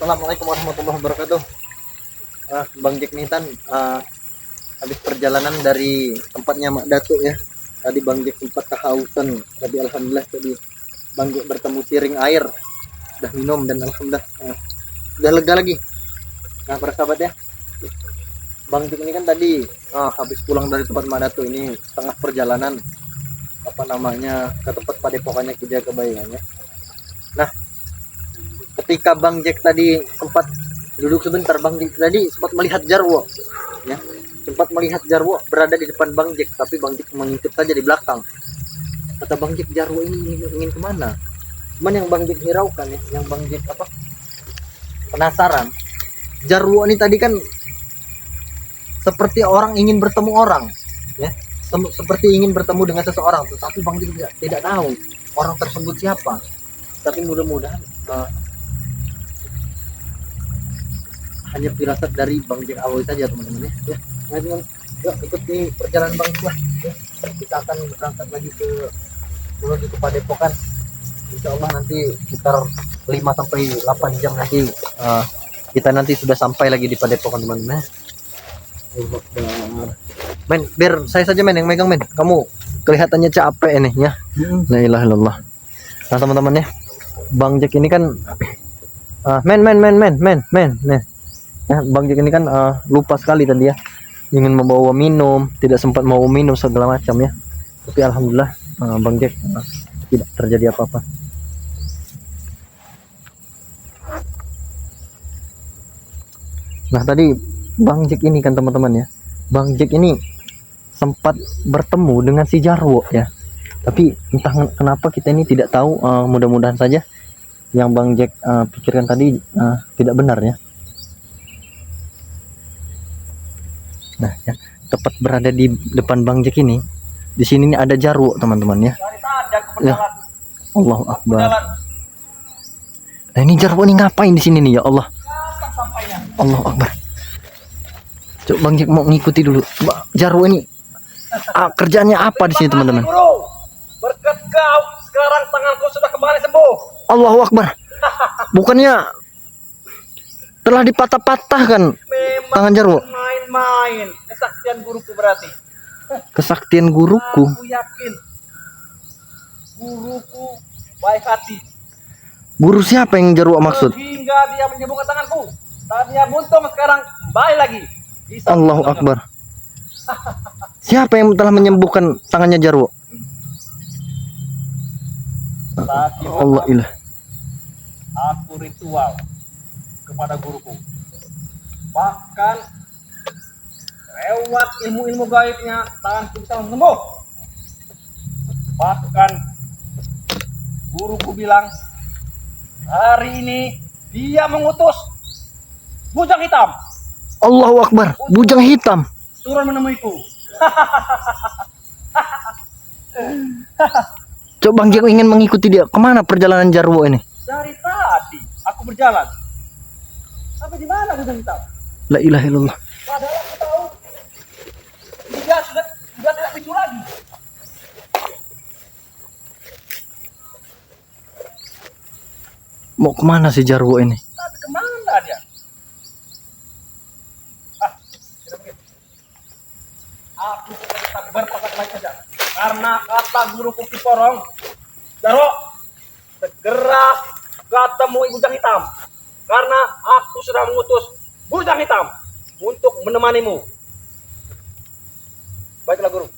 Assalamualaikum warahmatullahi wabarakatuh. Bang Jack nih habis perjalanan dari tempatnya Mak Datuk ya. Tadi Bang Jack sempat kehausan. Tadi alhamdulillah tadi Bang Jack bertemu siring air. Udah minum dan alhamdulillah udah lega lagi. Nah, para sahabat ya. Bang Jack ini kan tadi habis pulang dari tempat Mak Datuk ini tengah perjalanan ke tempat padepokannya Ki Jagabayang ya. Nah, ketika Bang Jack tadi sempat duduk sebentar, Bang Jack tadi sempat melihat Jarwo ya, sempat melihat Jarwo berada di depan Bang Jack, tapi Bang Jack mengikut saja di belakang. Kata Bang Jack, Jarwo ini ingin kemana? Cuman yang Bang Jack hiraukan ya, yang Bang Jack penasaran, Jarwo ini tadi kan seperti orang ingin bertemu orang ya, seperti ingin bertemu dengan seseorang, tetapi Bang Jack tidak tahu orang tersebut siapa. Tapi mudah-mudahan hanya firasat dari Bang Jack awal saja teman-teman ya. Nah, yuk ikuti perjalanan Bang Jack ya. Kita akan berangkat lagi menuju ke Padepokan. Insya Allah nanti sekitar 5 sampai 8 jam lagi kita nanti sudah sampai lagi di Padepokan teman-teman. Men, biar saya saja men yang megang men. Kamu kelihatannya capek ini ya. La ilaha illallah. Nah teman-teman ya, Bang Jack ini kan men. Nah, ya, Bang Jack ini kan lupa sekali tadi ya, ingin membawa minum, tidak sempat mau minum segala macam ya. Tapi alhamdulillah Bang Jack tidak terjadi apa-apa. Nah tadi Bang Jack ini kan teman-teman ya, Bang Jack ini sempat bertemu dengan si Jarwo ya. Tapi entah kenapa kita ini tidak tahu, mudah-mudahan saja yang Bang Jack pikirkan tadi tidak benar ya. Nah ya, tepat berada di depan Bang Jack ini, di sini nih ada Jarwo teman-teman ya. Ya. Allahu Akbar. Nah ini Jarwo ini ngapain di sini nih ya Allah. Allahu Akbar. Coba Bang Jack mau ngikuti dulu. Jarwo ini kerjanya apa di sini teman-teman? Berkat kau sekarang tanganku sudah kembali sembuh. Allahu Akbar. Bukannya telah dipatah-patahkan tangan Jarwo? Main-main. Kesaktian guruku berarti. Kesaktian guruku. Aku yakin guruku baik hati. Guru siapa yang Jarwo maksud? Hingga dia menyembuhkan tanganku. Tadinya buntung, sekarang kembali lagi. Bisa Allahu Akbar. Siapa yang telah menyembuhkan tangannya Jarwo? Allah ilah. Aku ritual kepada guruku. Bahkan lewat ilmu-ilmu gaibnya tanganku bisa sembuh. Bahkan guruku bilang hari ini dia mengutus bujang hitam. Allahu Akbar. Bujang hitam Turun menemuiku. Coba Bang Jack ingin mengikuti dia. Kemana perjalanan Jarwo ini? Dari tadi aku berjalan. Sampai di mana bujang hitam? La ilaha illallah. Padahal aku tahu dia sudah tidak muncul lagi. Mau kemana si Jarwo ini? Tapi kemana dia? Aku tetap berpasak baik saja. Karena kata guruku Kiporong, Jarwo, segera ketemu bujang hitam. Karena aku sudah mengutus bujang hitam untuk menemanimu. Baiklah guru.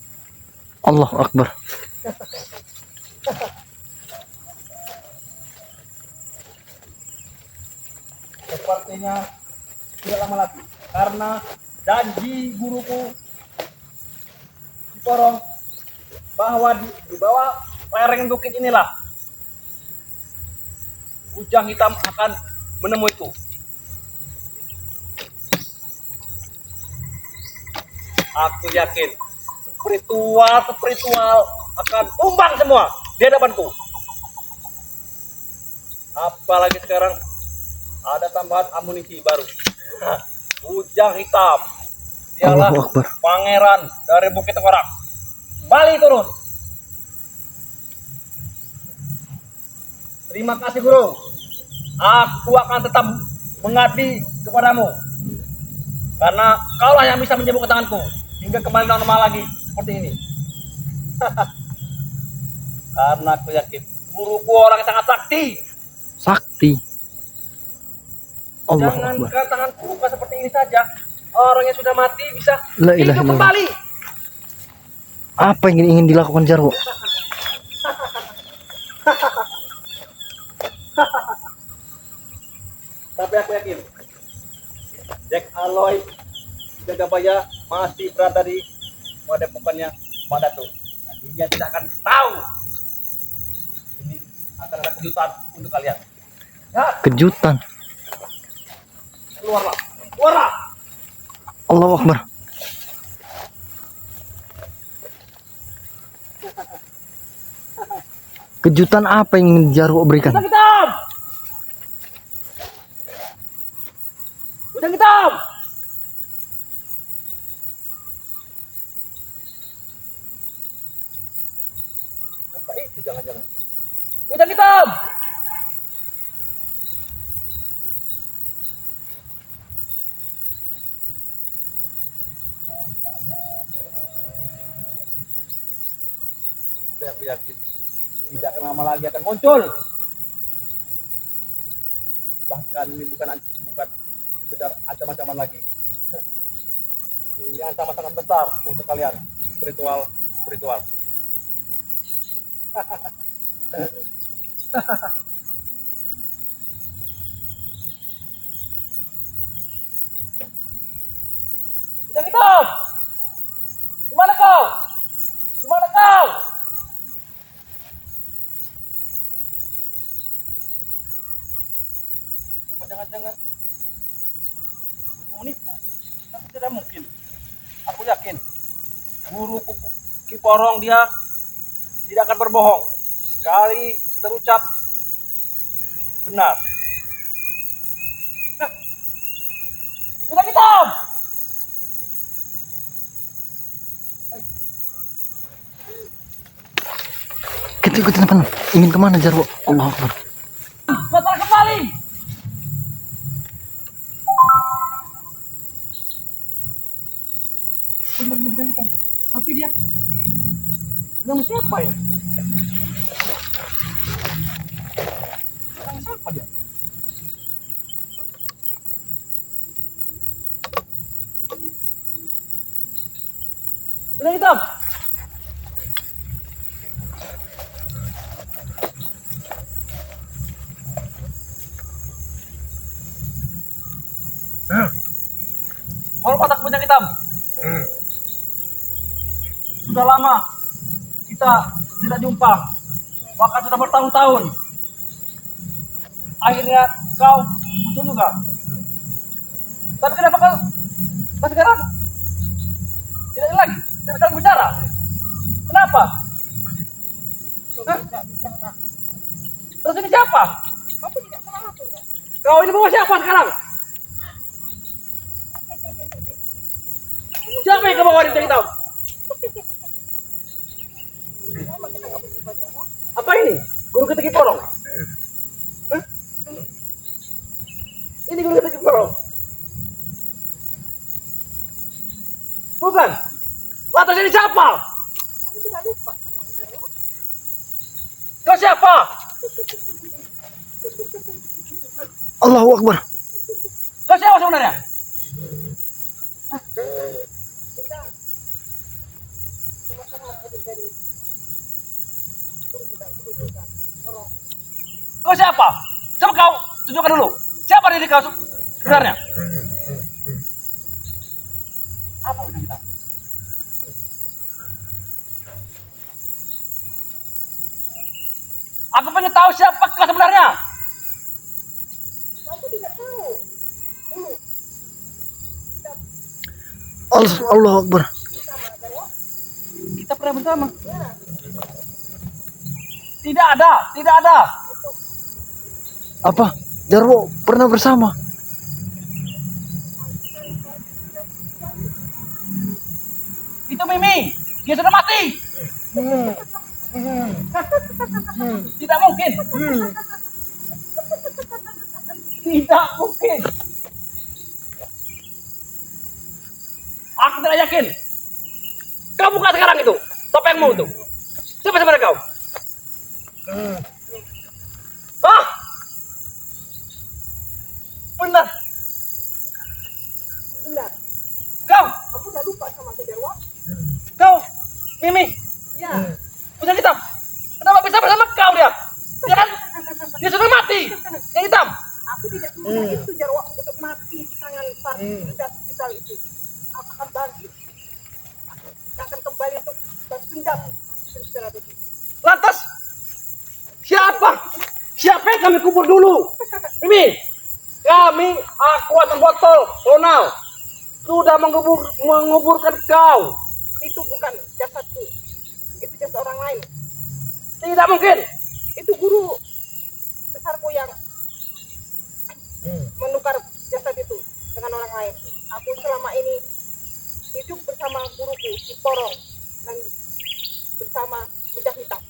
Allahu Akbar. Sepertinya tidak lama lagi. Karena janji guruku Kiporong bahwa di bawah lereng bukit inilah bujang hitam akan menemuiku. Aku yakin spiritual akan tumbang semua di hadapanku. Apalagi sekarang ada tambahan amunisi baru. Bujang hitam. Dialah pangeran dari Bukit Tengkorak. Kembali turun. Terima kasih guru. Aku akan tetap mengabdi kepadamu. Karena kaulah yang bisa menyembuhkan tanganku hingga kembali normal lagi seperti ini. Karena aku yakin guruku orang yang sangat sakti. Sakti. Allah Jangan Akbar. tanganku buka seperti ini saja. Orang yang sudah mati bisa La ilaha hidup illallah. kembali. Apa yang ingin dilakukan Jarwo? Tapi aku yakin Jack Aloy Jagabaya masih berada di padepokannya Mak Datuk. Dan dia tidak akan tahu ini akan ada kejutan untuk kalian. Ya, Kejutan. keluarlah, keluarlah. Allahu Akbar. Kejutan apa yang ingin Jarwo berikan? Udang hitam, udang hitam. Apa itu jangan-jangan? Udang hitam. Tapi aku yakin tidak akan lama lagi akan muncul. Bahkan ini bukan sekedar ancaman-ancaman lagi. Ini ancaman sangat besar untuk kalian spiritual. Ujang hitam, di mana kau? Di mana kau? Apa jangan-jangan menipu? Tapi tidak mungkin. Aku yakin guru Kiporong dia tidak akan berbohong. Sekali terucap benar. Nah, Ujang hitam. Kita ikutin apa? Ingin kemana Jarwo? Allahu Akbar. Batal kembali. Benar-benar. Tapi dia nama siapa ya? Nama siapa dia? Udah hitam. Hormat aku punya hitam. Sudah lama kita tidak jumpa, bahkan sudah bertahun-tahun. Akhirnya kau muncul juga. Tapi kenapa kau sekarang tidak lagi, tidak saling bicara? Kenapa? Hah? Terus ini siapa? Kau ini bawa siapa sekarang? Siapa yang kau bawa di hitam? Apa ini? Guru Keteki Porong? Hah? Ini guru Keteki Porong? Bukan? Lantas ini siapa? Kau siapa? Allahu Akbar. Kau siapa sebenarnya? Kau siapa? Coba kau tunjukkan dulu. Siapa diri kau sebenarnya? Apa udah kita? Aku pengen tahu siapa kau sebenarnya. Allahu Akbar. Kita pernah bersama. Tidak ada. Apa? Jarwo pernah bersama? Itu Mimi. Dia sudah mati. Tidak mungkin. Tidak mungkin. mungkin. Aku tidak yakin. Kau buka sekarang itu topengmu itu. Siapa sebenarnya kau? Ah, benar. Benar. Kau, Aku udah lupa sama Jarwo. kau, Mimi, Ya. Bujang Hitam. Kenapa bisa bersama kau dia? Ya kan? Dia sudah mati. Yang hitam. Aku tidak semudah itu Jarwo untuk mati di tangan Parsidas Vital itu. Aku akan bangkit. Aku akan kembali untuk balas dendam. Parsidas itu. Lantas, siapa? Siapa yang kami kubur dulu? Mimi, kami, Aqua Botol, Ronald, sudah menguburkan kau. Itu bukan jasadku. Itu jasad orang lain. Tidak mungkin. Itu guru besarku yang menukar jasad itu dengan orang lain. Aku selama ini hidup bersama guruku di Porong dan bersama Bujang Hitam.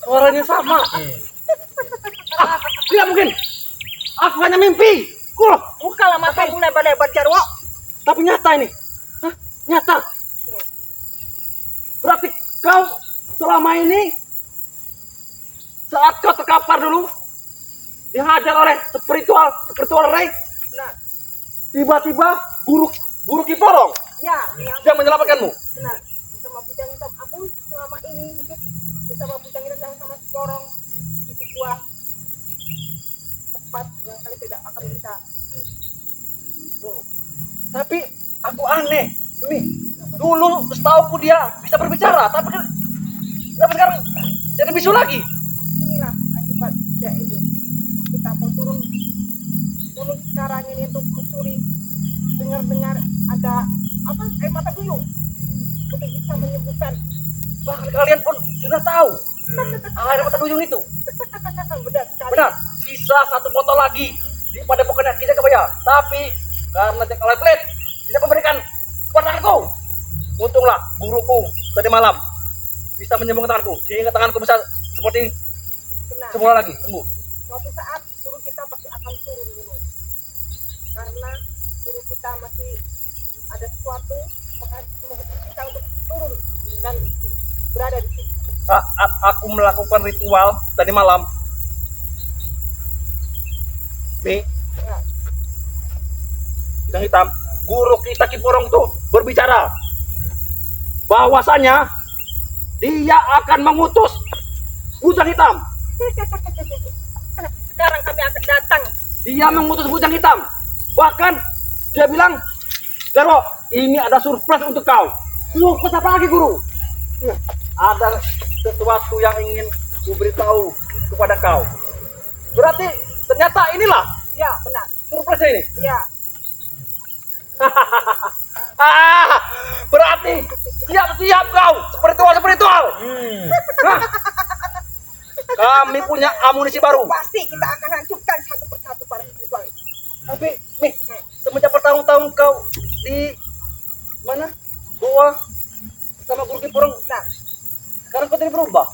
Suaranya sama. Ah, tidak mungkin. Aku hanya mimpi. Bukalah matamu lebar-lebar Jarwo. Tapi nyata ini. Hah? Nyata. Berarti kau selama ini saat kau terkapar dulu dihajar oleh spiritual Ray, Nah, tiba-tiba guru Kiporong ya, yang yang menyelamatkanmu. benar. Bersama Bujang Hitam. Aku selama ini hidup bersama Bujang Hitam dan sama Porong di sebuah tempat yang kali tidak akan bisa. Tapi aku aneh. Nih, dulu setauku dia bisa berbicara, tapi sekarang jadi bisu lagi. Inilah akibat dia itu. Kita mau turun sekarang ini untuk mencuri, dengar ada apa air mata duyung untuk bisa menyembuhkan. Bahkan kalian pun sudah tahu air mata duyung itu. Benar sekali. Benar, sisa satu botol lagi di pada pokoknya kita kebaya. Tapi karena Jack oleh Plate tidak memberikan kepada aku. Untunglah guruku tadi malam bisa menyembuhkan tanganku sehingga tanganku bisa seperti Benar. semula lagi sembuh. Suatu saat guru kita pasti akan turun dulu. Karena guru kita masih ada sesuatu maka kita untuk turun dan berada di situ. Saat aku melakukan ritual tadi malam, nih, Ya. Bujang Hitam, guru kita Kiporong tuh berbicara bahwasanya dia akan mengutus Bujang Hitam. Sekarang kami akan datang. Dia mengutus Bujang Hitam. Bahkan dia bilang, Jarwo, ini ada surprise untuk kau. Surprise apa lagi, guru? Ada sesuatu yang ingin kuberitahu kepada kau. Berarti ternyata inilah Ya, benar. surprise ini. Ya. Berarti siap-siap kau spiritual. Hah? Kami punya amunisi baru. Pasti kita akan hancurkan satu persatu para spiritual itu. Tapi, nih, semenjak bertahun-tahun kau di mana? Goa sama guru Kiporong. Nah, Sekarang kau tidak berubah.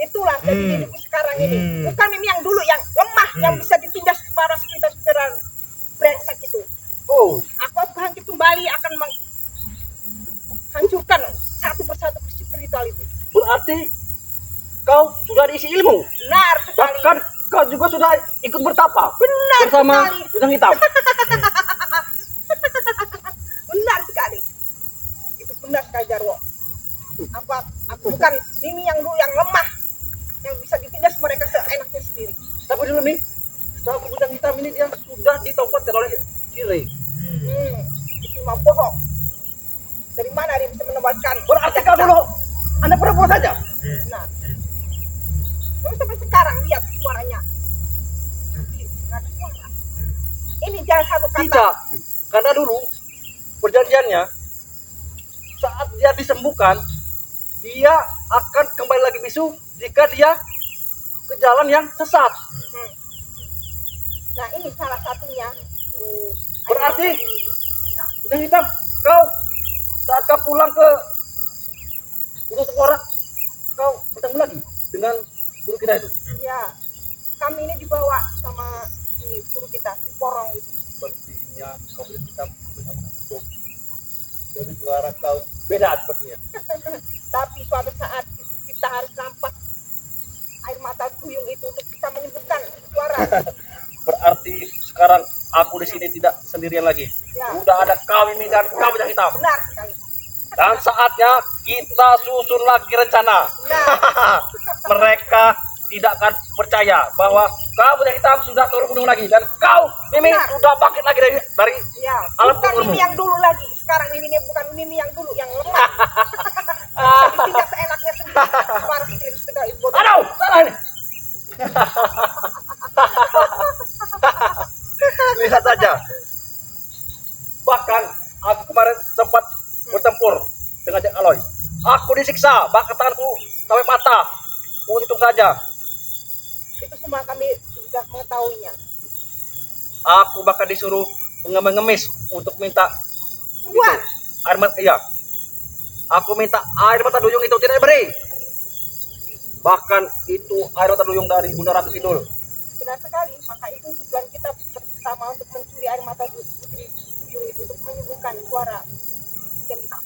itulah jadi diriku sekarang ini. Bukan ini yang dulu yang lemah yang bisa ditindas para spiritual brengsek itu. Oh, Aku bangkit kembali akan menghancurkan satu persatu spiritual itu. berarti kau sudah diisi ilmu. Benar sekali. Bahkan kau juga sudah ikut bertapa Benar bersama sekali. Bujang Hitam. Benar sekali. Itu benar sekali Jarwo. Aku bukan ini yang dulu yang lemah yang bisa ditindas mereka seenaknya sendiri. Tapi dulu nih, setahu Bujang Hitam ini dia sudah ditompatkan oleh Cire. Itu mah bohong. Dari mana dia bisa menempatkan? Berarti kau dulu Anda pura-pura saja. Nah, tapi sampai sekarang lihat suaranya. Nggak ada suara. Ini jangan satu kata. Tidak, karena dulu perjanjiannya saat dia disembuhkan, dia akan kembali lagi bisu jika dia ke jalan yang sesat. Nah, ini salah satunya. Berarti Bujang Hitam, kau saat kau pulang ke Gunung Sekorak, kau bertemu lagi dengan guru kita itu. Ya, kami ini dibawa sama si guru kita, si Porong itu. Sepertinya kau bilang kita punya ketum. Jadi suara kau beda sepertinya. Tapi suatu saat kita harus nampak air mata duyung itu untuk bisa menyembuhkan suara. Berarti sekarang aku di sini tidak sendirian lagi. Ya. Udah ada kau ini dan kau yang hitam. Benar sekali. Dan saatnya kita susun lagi rencana. Nah. Mereka tidak akan percaya bahwa kau yang hitam sudah turun gunung lagi dan kau Mimi Benar. sudah bangkit lagi dari Ya, alam bukan kuburmu. Mimi yang dulu lagi. Sekarang Mimi bukan Mimi yang dulu, yang lemah. Bisa ditindak seenaknya sendiri. Para security sudah ibu. Aduh, salah ini. Lihat saja. Bahkan aku kemarin sempat bertempur dengan Jack Aloy. Aku disiksa, bahkan tanganku sampai patah. Untung saja. Itu semua kami sudah mengetahuinya. Aku bahkan disuruh mengemis untuk minta Semua. air mata. Iya. Aku minta air mata duyung itu tidak diberi. Bahkan itu air mata duyung dari Bunda Ratu Kidul. Benar sekali. Maka itu tujuan kita bersama untuk mencuri air mata putri duyung itu untuk menyembuhkan suara yang hitam.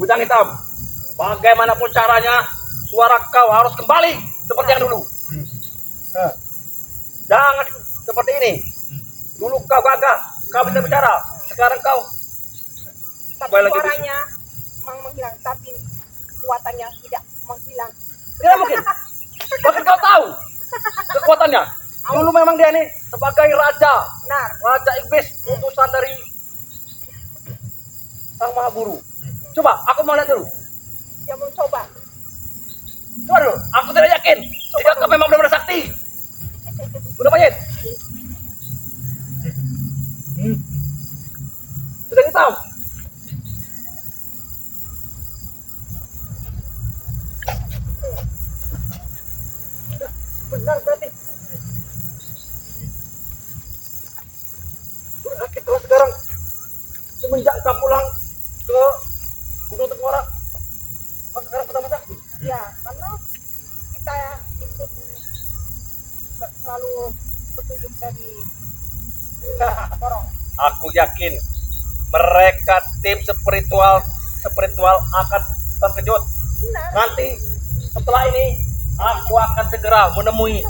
Bujang hitam. Bagaimanapun caranya, suara kau harus kembali seperti yang dulu. Jangan seperti ini. Dulu kau gagah, kau bisa bicara. Sekarang kau Tapi kembali lagi suaranya memang menghilang, tapi kekuatannya tidak menghilang. tidak mungkin. Bahkan kau tahu kekuatannya. Dulu memang dia ini sebagai raja, Benar. Raja Iblis, utusan dari Sang Maha Guru. Coba, aku mau lihat dulu. Dia mencoba. Coba dulu, aku tidak yakin. Jika kau memang benar-benar sakti. Udah pahit. Sudah hitam. Benar berarti. Berarti kalau sekarang semenjak kau pulang ke Gunung Tengkorak, kau sekarang pertama sakti. Ya, karena kita ikut selalu petunjuk dari Porong. Aku yakin mereka tim spiritual akan terkejut. Benar. Nanti setelah ini aku akan segera menemui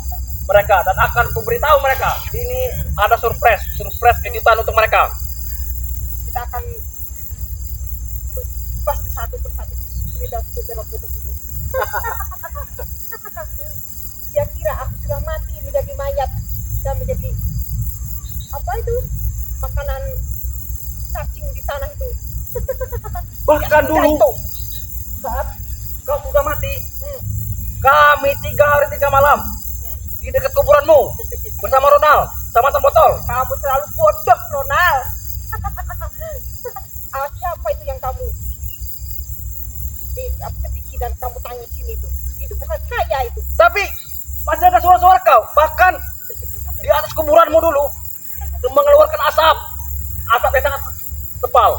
mereka dan akan kuberitahu mereka ini ada surprise kejutan untuk mereka. Kita akan pasti satu persatu cerita dalam putus itu. Dia kira aku sudah mati menjadi mayat dan menjadi apa itu makanan cacing di tanah itu. Bahkan Ya, dulu itu. saat kau sudah mati, kami 3 hari 3 malam di dekat kuburanmu bersama Ronald sama Tom Botol. Kamu terlalu bodoh, Ronald. Siapa itu yang kamu sedikit dan kamu tangisin itu? Itu bukan saya itu. Tapi masih ada suara-suara kau. Bahkan di atas kuburanmu dulu mengeluarkan asap yang sangat tebal.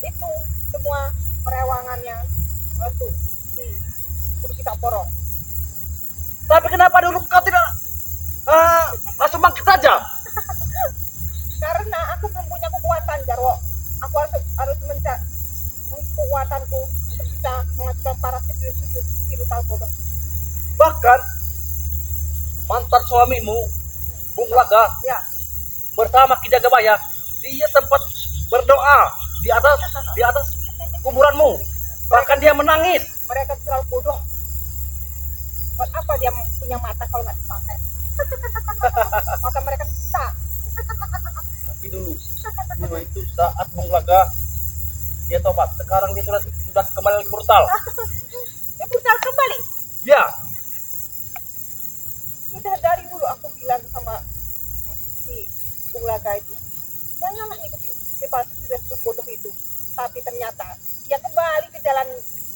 Itu semua perewangannya untuk si guru kita Porong. Tapi kenapa dulu kau tidak langsung bangkit saja? Karena aku belum punya kekuatan, Jarwo. Aku harus mencari kekuatanku untuk bisa mengajukan para spiritual bodoh. Bahkan mantan suamimu Bung Laga Ya, bersama Ki Jagabaya, dia sempat berdoa di atas kuburanmu. Bahkan dia menangis. mereka terlalu bodoh. Buat apa dia punya mata kalau nggak dipakai? Mata mereka bisa. Tapi dulu itu saat Bung Laga dia tobat. Sekarang dia sudah kembali lagi brutal. Dia brutal kembali. Ya, Sudah dari dulu aku bilang sama si Bung Laga itu, janganlah ngikutin si palsu bodoh itu. Tapi ternyata dia kembali ke jalan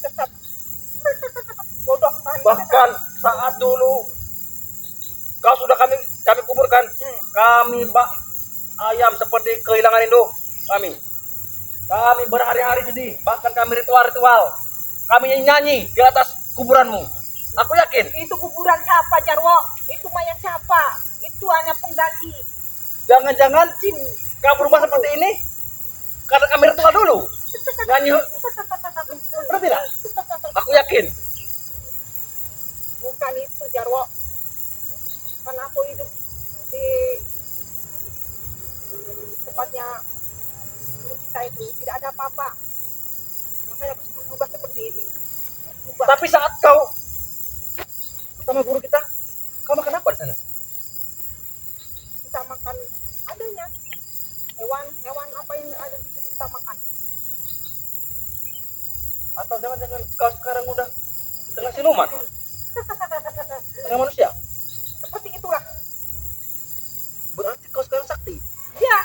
sesat. Bodoh kan? bahkan saat dulu kau sudah kami kuburkan, kami ayam seperti kehilangan induk kami berhari-hari sedih, bahkan kami ritual kami nyanyi di atas kuburanmu. Aku yakin. Itu kuburan siapa, Jarwo? Itu mayat siapa? Itu hanya pengganti. Jangan-jangan kau berubah seperti ini karena kami ritual dulu. Nganyu. Benar tidak? Aku yakin. Bukan itu, Jarwo. Karena aku hidup di tempatnya guru kita itu tidak ada apa-apa. Makanya aku berubah seperti ini. Berubah. Tapi saat kau bersama guru kita, kau makan apa di sana? Kita makan adanya hewan apa yang ada di situ kita makan. Atau jangan-jangan kau sekarang udah di tengah siluman? Tengah manusia? Seperti itulah. Berarti kau sekarang sakti. Ya,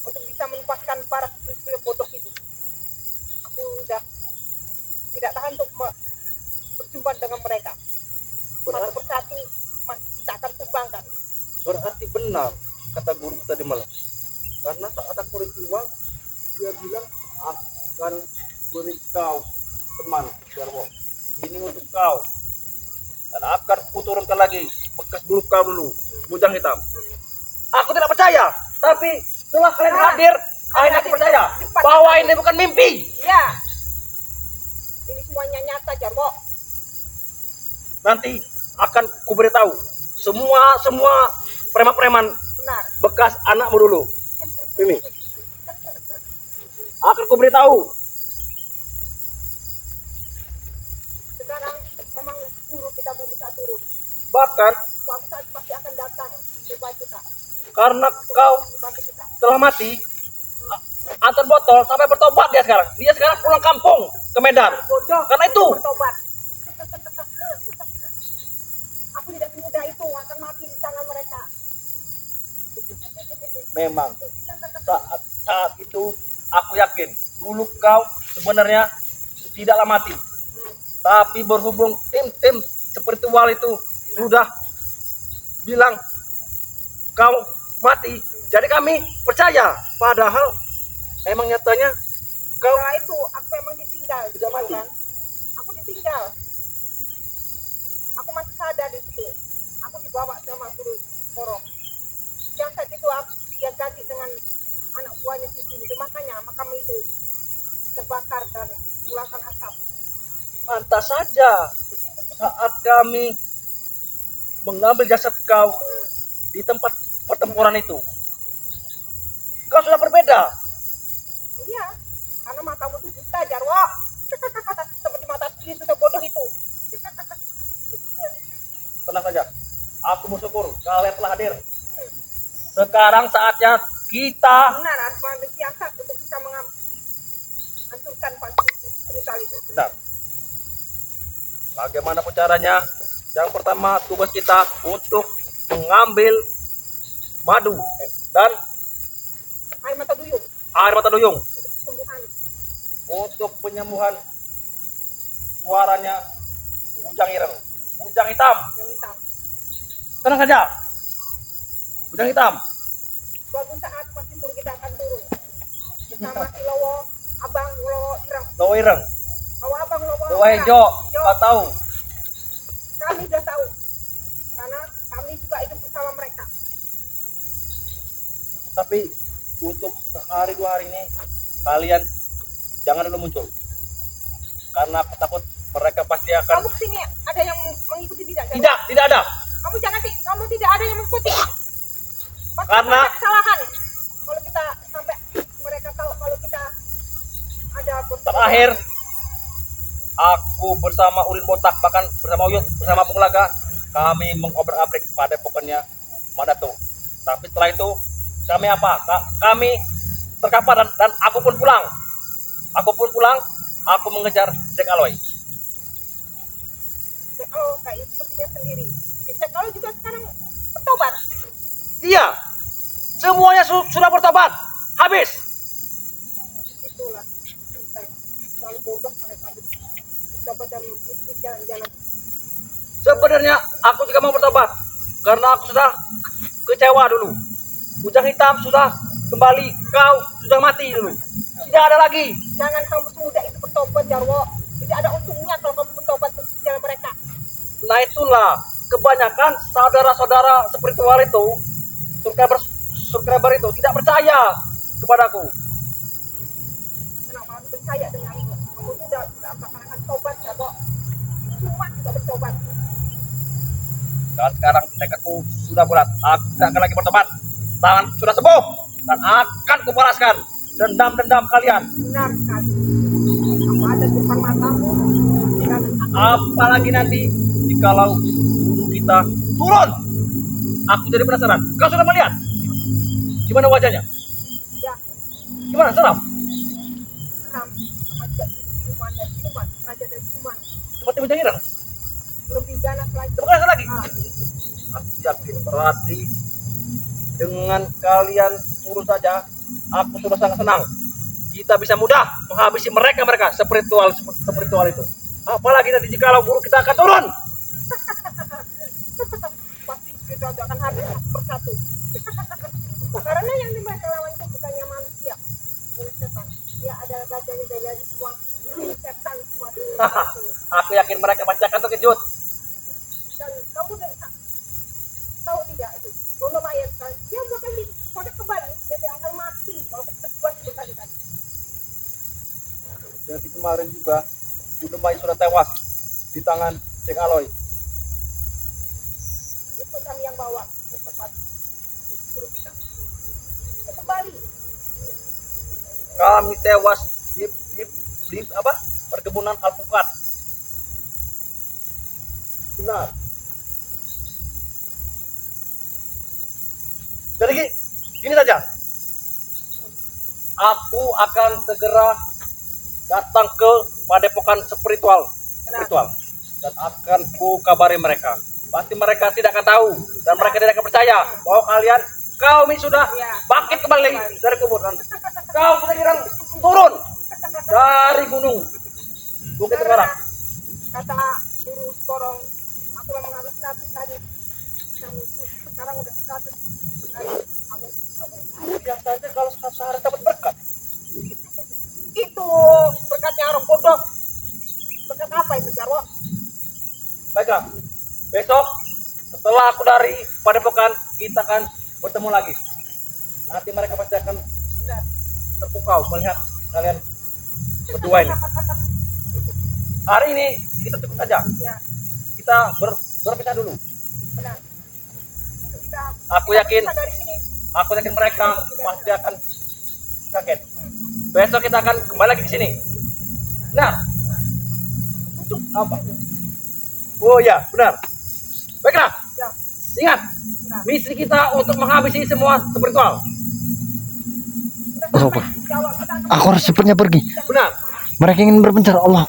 untuk bisa melepaskan para spiritual bodoh itu. Aku udah tidak tahan untuk berjumpa dengan mereka. Satu persatu kita akan tumbangkan. Berarti benar kata guru tadi malam. Karena saat aku ritual, dia bilang akan beri kau teman, Jarwo. Ini untuk kau. Dan akan kuturunkan lagi bekas dulu kau dulu, bujang hitam. Aku tidak percaya, tapi setelah kalian hadir, akhirnya aku percaya bahwa ini bukan mimpi. Ya, ini semuanya nyata, Jarwo. Nanti akan kuberitahu semua preman-preman Benar. bekas anakmu dulu. Mimi. Akan kuberitahu. Sekarang memang guru kita belum bisa turun. Bahkan Suatu saat pasti akan datang jumpa kita, karena kau jumpa kita. telah mati, antar botol sampai bertobat dia sekarang. Dia sekarang pulang kampung ke Medan. Bodoh. Karena itu. Bertobat. Aku tidak semudah itu akan mati di tangan mereka. Memang saat itu aku yakin dulu kau sebenarnya tidaklah mati. Tapi berhubung tim spiritual itu sudah bilang kau mati, jadi kami percaya. Padahal emang nyatanya kau Setelah itu aku memang ditinggal. Tidak mati. Kan? Aku ditinggal. Aku masih sadar di situ. Aku dibawa sama guru Korong. Yang saat itu dia ganti dengan anak buahnya di sini. Makanya makam itu terbakar dan mengeluarkan asap. pantas saja saat kami mengambil jasad kau di tempat pertempuran itu. Kau sudah berbeda. Iya, karena matamu itu buta, Jarwo. Seperti mata spiritual bodoh itu. Tenang saja. Aku bersyukur kalian telah hadir. Sekarang saatnya kita Benar, harus mengambil siasat untuk bisa menghancurkan Pak spiritual itu. benar. Bagaimanapun caranya, yang pertama tugas kita untuk mengambil madu dan Air mata duyung air mata duyung untuk kesembuhan. untuk penyembuhan suaranya bujang ireng, bujang hitam. Yang hitam. Tenang saja, bujang hitam. Suatu saat pasti guru kita akan turun bersama si Lowo, Abang Lowo Irang, Lowo ireng, Lowo Abang Lowo Lowo Irang. hijau, kau tahu. Kami sudah tahu karena kami juga hidup bersama mereka. Tapi untuk sehari dua hari ini kalian jangan dulu muncul, karena aku takut mereka pasti akan. Kamu kesini ada yang mengikuti tidak? Tidak ada. Kamu jangan kamu tidak ada yang mengikuti. Pasti Karena- ada kesalahan. Kalau kita sampai mereka tahu kalau kita ada Terakhir aku bersama Urin Botak, bahkan bersama Uyut, bersama Punglaga, kami mengobrak-abrik pada pokoknya Madato. Tapi setelah itu kami apa? Kami terkapar dan aku pun pulang. Aku mengejar Jack Aloy. kalau kayak seperti dia sendiri. Kalau juga sekarang bertobat. Iya, semuanya sudah bertobat. Habis. Itulah. Selalu bodoh mereka. Bertobat dan mistis jalan-jalan. Sebenarnya aku juga mau bertobat karena aku sudah kecewa dulu. Bujang hitam sudah kembali, kau sudah mati dulu. Tidak ada lagi. Jangan kamu semudah itu bertobat, Jarwo. Tidak ada untungnya kalau kamu bertobat untuk jalan mereka. Nah itulah kebanyakan saudara-saudara spiritual itu, subscriber itu tidak percaya kepadaku. Kenapa harus percaya dengan itu? Kamu sudah akan tobat ya kok. Cuma tidak bertobat. Dan sekarang tekadku sudah bulat. Aku tidak akan lagi bertobat. Tangan sudah sembuh dan akan kubalaskan dendam-dendam kalian. Benar sekali. Apa ada di depan matamu? Dan Apalagi nanti jikalau kita turun. Aku jadi penasaran. Kau sudah melihat? Gimana wajahnya? ya, Gimana? Seram? seram sama juga siluman dan siluman, raja dan siluman. Seperti wajah Irang. Lebih ganas lagi. Bukan lagi. Ah, Aku yakin berarti dengan kalian turun saja, aku sudah sangat senang. Kita bisa mudah menghabisi mereka spiritual itu. Apalagi nanti jikalau guru kita akan turun. pasti kita akan habis satu persatu. Karena yang dimakan lawan itu bukannya manusia, bukan setan. Dia ada rajanya dari semua setan semua. Aku yakin mereka pasti akan terkejut. Dan kamu tahu tidak itu? Kalau mayat kan, dia bahkan dikodek kembali, dia akan mati walaupun terbuat berkali-kali. Jadi kemarin juga Bunda Mai sudah tewas di tangan Cek Aloy. Itu kami yang bawa ke tempat guru kita. Dia kembali. Kami tewas di apa? Perkebunan alpukat. Benar. Jadi gini saja. Aku akan segera datang ke padepokan spiritual dan akan ku kabari mereka. Pasti mereka tidak akan tahu dan mereka tidak akan percaya bahwa kau ini sudah bangkit kembali dari kubur. Dan kau sudah Irang turun dari gunung Bukit Tenggara. Kata guru Korong, aku memang harus 100 hari. Sekarang udah 100 hari. Aku Biasanya kalau sehari dapat berkat. itu berkatnya orang bodoh. Berkat apa itu Jarwo? Baiklah, besok setelah aku dari padepokan kita akan bertemu lagi. Nanti mereka pasti akan Benar. terpukau melihat kalian berdua ini. Hari ini kita cukup saja. Ya, Kita berpisah dulu. benar. Kita, Aku yakin, bisa dari sini. mereka pasti akan kaget. Besok kita akan kembali lagi ke sini. Nah, apa? Oh ya, benar. Baiklah, Ya, ingat benar. misi kita untuk menghabisi semua spiritual. Oh, Pak. Jawab, kita akan Aku harus cepatnya pergi. Benar. Mereka ingin berpencar. Allah.